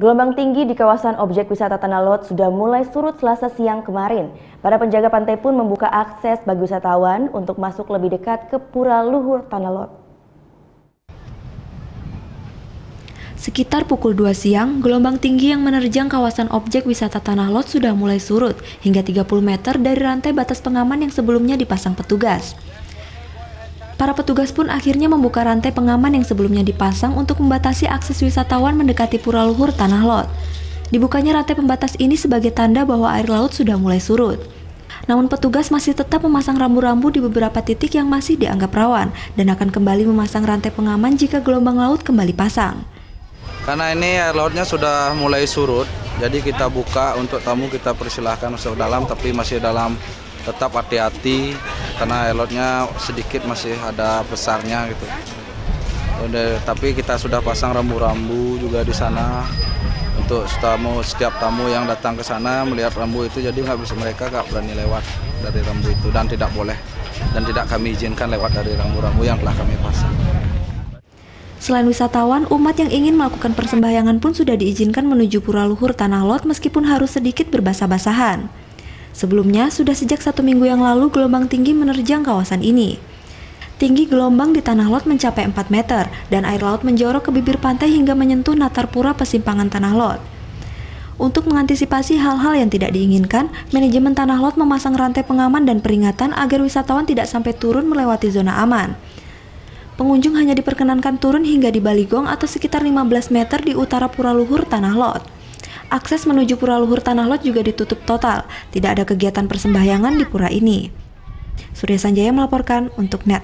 Gelombang tinggi di kawasan objek wisata Tanah Lot sudah mulai surut Selasa siang kemarin. Para penjaga pantai pun membuka akses bagi wisatawan untuk masuk lebih dekat ke Pura Luhur Tanah Lot. Sekitar pukul 2 siang, gelombang tinggi yang menerjang kawasan objek wisata Tanah Lot sudah mulai surut hingga 30 meter dari rantai batas pengaman yang sebelumnya dipasang petugas. Para petugas pun akhirnya membuka rantai pengaman yang sebelumnya dipasang untuk membatasi akses wisatawan mendekati Pura Luhur Tanah Lot. Dibukanya rantai pembatas ini sebagai tanda bahwa air laut sudah mulai surut. Namun petugas masih tetap memasang rambu-rambu di beberapa titik yang masih dianggap rawan dan akan kembali memasang rantai pengaman jika gelombang laut kembali pasang. Karena ini air lautnya sudah mulai surut, jadi kita buka untuk tamu, kita persilahkan masuk dalam, tapi masih dalam tetap hati-hati karena air lautnya sedikit masih ada besarnya gitu. Tapi kita sudah pasang rambu-rambu juga di sana untuk setiap tamu yang datang ke sana melihat rambu itu, jadi mereka nggak berani lewat dari rambu itu dan tidak boleh dan tidak kami izinkan lewat dari rambu-rambu yang telah kami pasang. Selain wisatawan, umat yang ingin melakukan persembahyangan pun sudah diizinkan menuju Pura Luhur Tanah Lot meskipun harus sedikit berbasah-basahan. Sebelumnya, sudah sejak 1 minggu yang lalu gelombang tinggi menerjang kawasan ini. Tinggi gelombang di Tanah Lot mencapai 4 meter dan air laut menjorok ke bibir pantai hingga menyentuh Natar Pura Pesimpangan Tanah Lot. Untuk mengantisipasi hal-hal yang tidak diinginkan, manajemen Tanah Lot memasang rantai pengaman dan peringatan agar wisatawan tidak sampai turun melewati zona aman. Pengunjung hanya diperkenankan turun hingga di Baligong atau sekitar 15 meter di utara Pura Luhur Tanah Lot. Akses menuju Pura Luhur Tanah Lot juga ditutup total, tidak ada kegiatan persembahyangan di pura ini. Surya Sanjaya melaporkan untuk NET.